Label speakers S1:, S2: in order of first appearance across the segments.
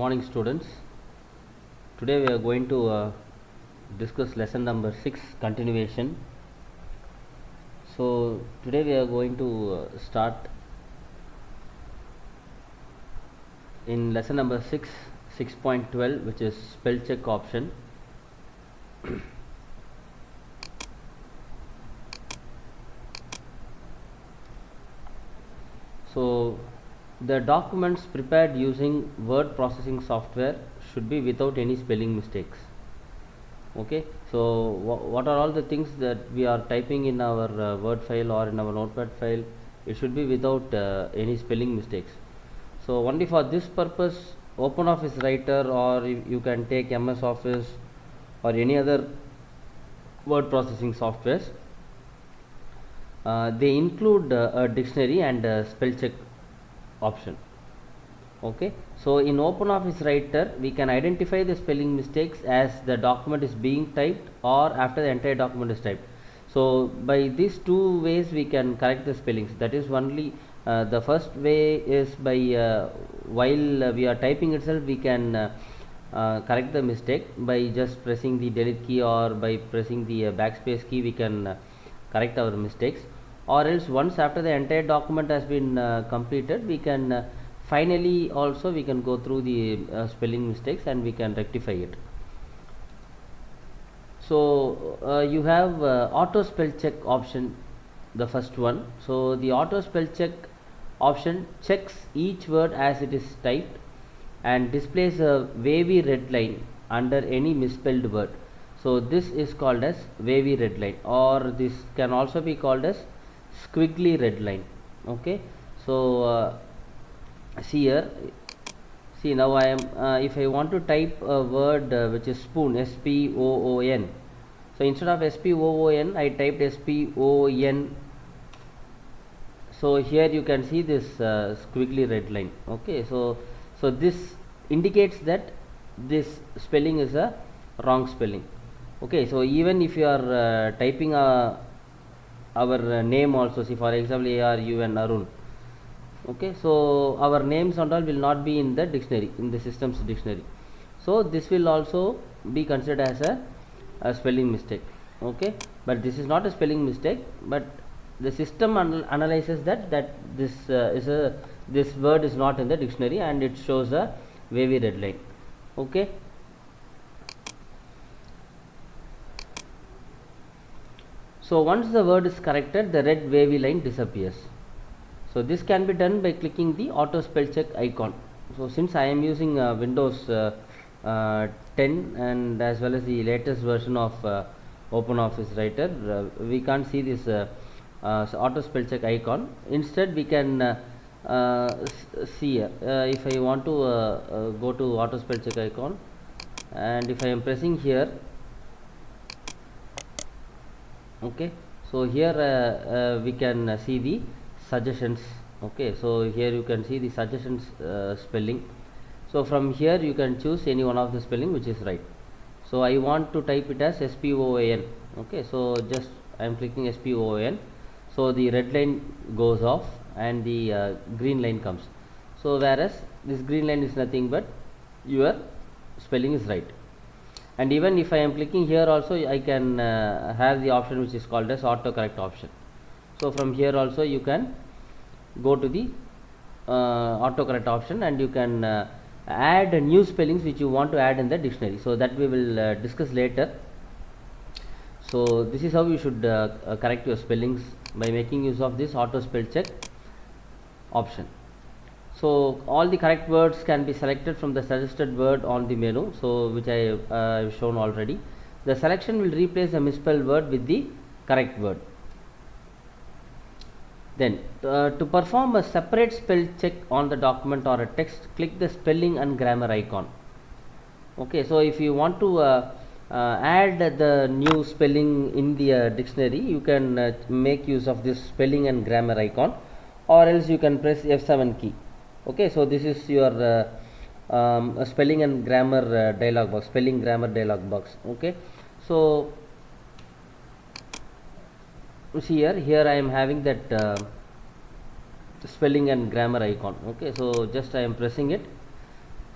S1: morning, students. Today we are going to discuss lesson number 6, continuation. So today we are going to start in lesson number 6, 6.12, which is spell check option. So the documents prepared using word processing software should be without any spelling mistakes. Okay, so what are all the things that we are typing in our word file or in our notepad file? It should be without any spelling mistakes. So only for this purpose, OpenOffice Writer, or you can take MS Office or any other word processing softwares, they include a dictionary and a spell check option. Okay, so in OpenOffice Writer we can identify the spelling mistakes as the document is being typed or after the entire document is typed. So by these two ways we can correct the spellings. That is only the first way is by while we are typing itself we can correct the mistake by just pressing the delete key, or by pressing the backspace key we can correct our mistakes, or else once after the entire document has been completed we can finally also we can go through the spelling mistakes and we can rectify it. So you have auto spell check option, the first one. So the auto spell check option checks each word as it is typed and displays a wavy red line under any misspelled word. So this is called as wavy red line, or this can also be called as squiggly red line. Okay, so see here, see now I am if I want to type a word which is spoon, SPOON. So instead of SPOON I typed SPON. So here you can see this squiggly red line. Okay, so this indicates that this spelling is a wrong spelling. Okay, so even if you are typing our name also, see for example ARUN, Arun. Okay, so our names and all will not be in the dictionary, in the system's dictionary. So this will also be considered as a spelling mistake. Okay, but this is not a spelling mistake, but the system analyzes that this word is not in the dictionary and it shows a wavy red line. Okay, so once the word is corrected, the red wavy line disappears. So this can be done by clicking the auto spell check icon. So since I am using Windows 10 and as well as the latest version of OpenOffice Writer, we can't see this auto spell check icon. Instead we can see if I want to go to auto spell check icon, and if I am pressing here, okay, so here we can see the suggestions. Okay, so here you can see the suggestions spelling. So from here you can choose any one of the spelling which is right. So I want to type it as SPOAN. Okay, so just I am clicking SPOAN. So the red line goes off and the green line comes. So whereas this green line is nothing but your spelling is right. And even if I am clicking here also I can have the option which is called as autocorrect option. So from here also you can go to the autocorrect option and you can add new spellings which you want to add in the dictionary. So that we will discuss later. So this is how you should correct your spellings, by making use of this auto spell check option. So all the correct words can be selected from the suggested word on the menu, so which I have shown already. The selection will replace a misspelled word with the correct word. Then to perform a separate spell check on the document or a text, click the spelling and grammar icon. Okay, so if you want to add the new spelling in the dictionary, you can make use of this spelling and grammar icon, or else you can press F7 key. Okay, so this is your spelling and grammar dialog box, spelling grammar dialog box. Okay, so see here I am having that spelling and grammar icon. Okay, so just I am pressing it.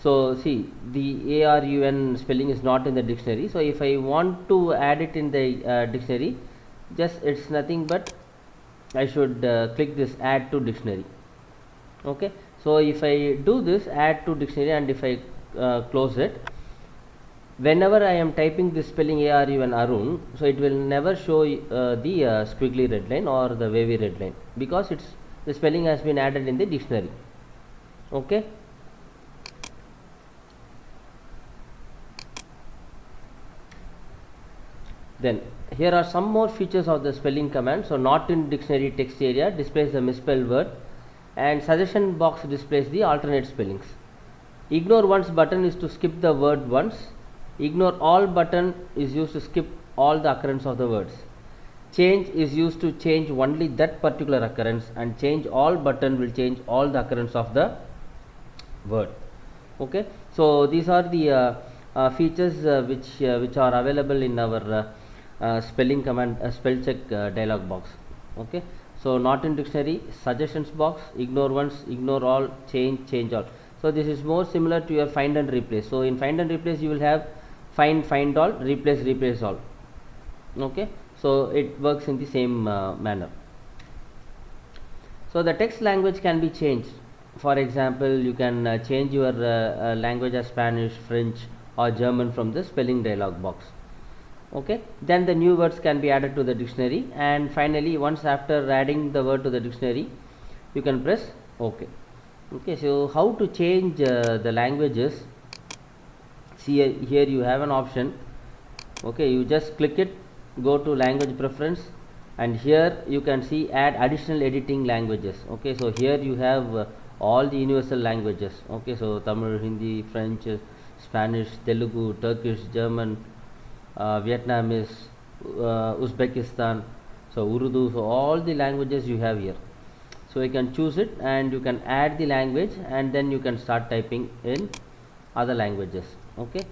S1: So see, the ARUN spelling is not in the dictionary. So if I want to add it in the dictionary, just it's nothing but I should click this add to dictionary. Okay, so if I do this add to dictionary, and if I close it, whenever I am typing this spelling ARUN Arun, so it will never show the squiggly red line or the wavy red line, because it's the spelling has been added in the dictionary. Okay. Then here are some more features of the spelling command. So not in dictionary text area displays the misspelled word, and suggestion box displays the alternate spellings. Ignore once button is to skip the word once. Ignore all button is used to skip all the occurrence of the words. Change is used to change only that particular occurrence, and change all button will change all the occurrence of the word. Okay, so these are the features which are available in our spelling command spell check dialog box. Okay, so not in dictionary, suggestions box, ignore once, ignore all, change all. So this is more similar to your find and replace. So in find and replace you will have find all, replace all. Okay, so it works in the same manner. So the text language can be changed. For example, you can change your language as Spanish, French or German from the spelling dialog box. Okay, then the new words can be added to the dictionary, and finally once after adding the word to the dictionary you can press OK. Okay, so how to change the languages? See here you have an option. Okay, you just click it, go to language preference, and here you can see add additional editing languages. Okay, so here you have all the universal languages. Okay, so Tamil, Hindi, French, Spanish, Telugu, Turkish, German, Vietnamese, Uzbekistan, so Urdu, so all the languages you have here. So you can choose it and you can add the language, and then you can start typing in other languages. Okay.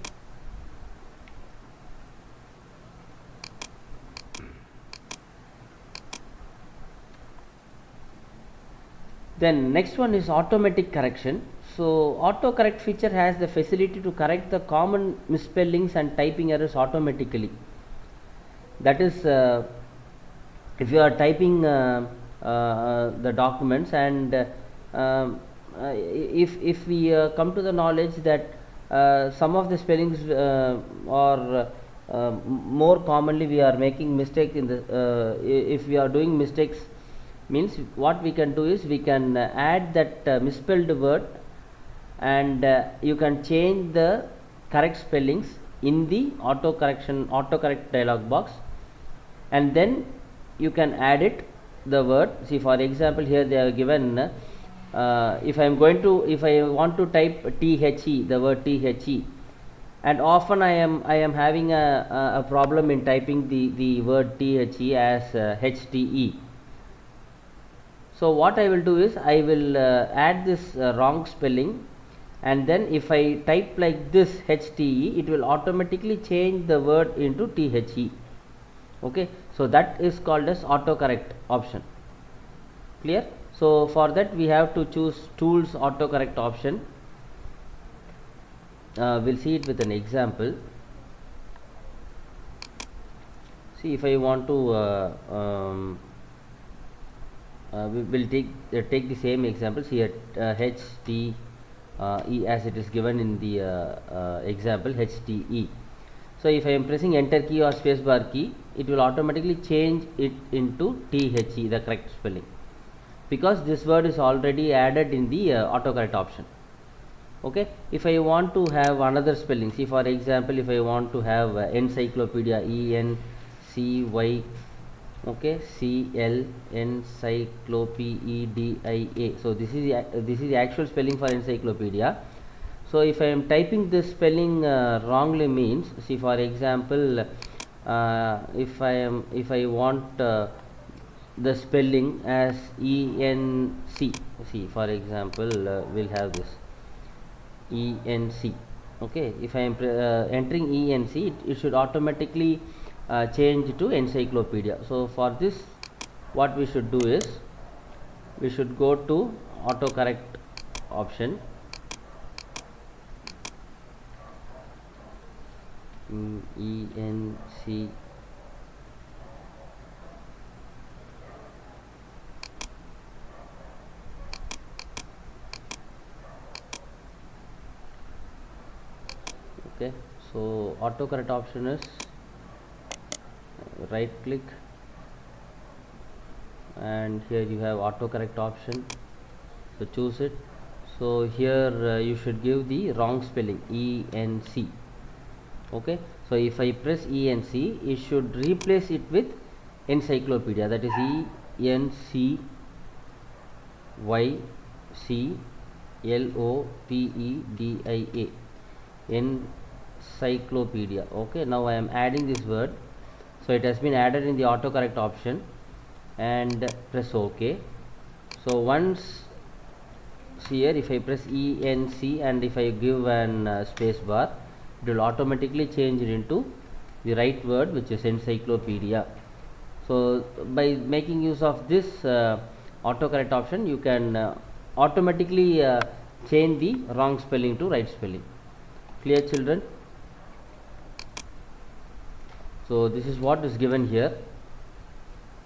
S1: Then next one is automatic correction. So autocorrect feature has the facility to correct the common misspellings and typing errors automatically. That is, if you are typing the documents, and if we come to the knowledge that some of the spellings or more commonly we are making mistake in the if we are doing mistakes, means what we can do is we can add that misspelled word, and you can change the correct spellings in the autocorrect dialog box, and then you can add it the word. See, for example, here they are given if I want to type THE, the word THE, and often I am having a problem in typing the word THE as HTE. So what I will do is I will add this wrong spelling, and then if I type like this HTE, it will automatically change the word into THE. Okay, so that is called as autocorrect option. Clear? So for that we have to choose tools autocorrect option. We'll see it with an example. See, if I want to we will take the same examples here, HTE as it is given in the example, HTE. So if I am pressing enter key or space bar key, it will automatically change it into THE, the correct spelling, because this word is already added in the autocorrect option. Okay, if I want to have another spelling, see, for example, if I want to have encyclopedia, ENCY, okay, CL, encyclopedia. So this is the actual spelling for encyclopedia. So if I am typing this spelling wrongly, means, see, for example, if I want the spelling as ENC, see, for example, we'll have this ENC. Okay, if I am entering ENC, it should automatically change to encyclopedia. So for this, what we should do is we should go to autocorrect option, ENC. Okay, so autocorrect option is right click, and here you have autocorrect option, so choose it. So here you should give the wrong spelling, ENC. Okay, so if I press ENC, it should replace it with encyclopedia, that is ENCYCLOPEDIA, encyclopedia. Okay, now I am adding this word, so it has been added in the autocorrect option, and press OK. So once here, if I press ENC and if I give an space bar, it will automatically change it into the right word, which is encyclopedia. So by making use of this autocorrect option, you can automatically change the wrong spelling to right spelling. Clear, children? So this is what is given here.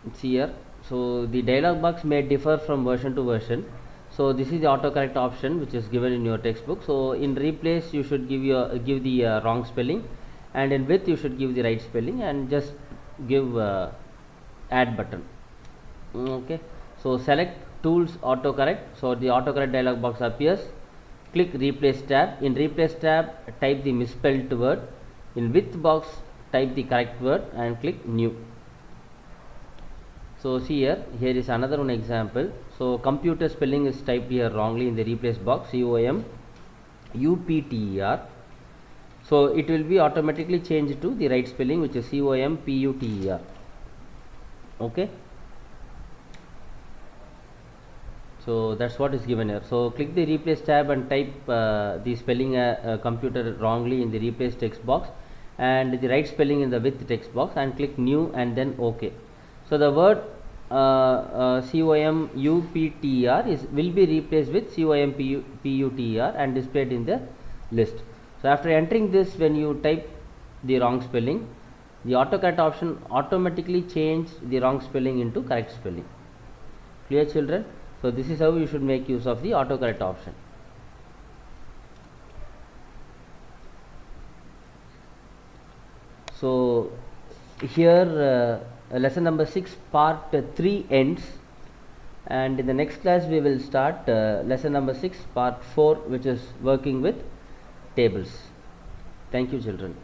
S1: It's here. So the dialog box may differ from version to version. So this is the autocorrect option which is given in your textbook. So in replace you should give the wrong spelling, and in with you should give the right spelling, and just give add button. Okay, so select tools autocorrect. So the autocorrect dialog box appears. Click replace tab. In replace tab, type the misspelled word. In with box, type the correct word and click new. So see here is another one example. So computer spelling is typed here wrongly in the replace box, COMUPTER. So it will be automatically changed to the right spelling, which is COMPUTER. Okay, so that's what is given here. So click the replace tab and type the spelling computer wrongly in the replace text box, and the right spelling in the with text box, and click new and then OK. So the word COMUPTER will be replaced with COMPUTER and displayed in the list. So after entering this, when you type the wrong spelling, the autocorrect option automatically change the wrong spelling into correct spelling. Clear, children? So this is how you should make use of the autocorrect option. So here lesson number 6 part 3 ends, and in the next class we will start lesson number 6 part 4, which is working with tables. Thank you, children.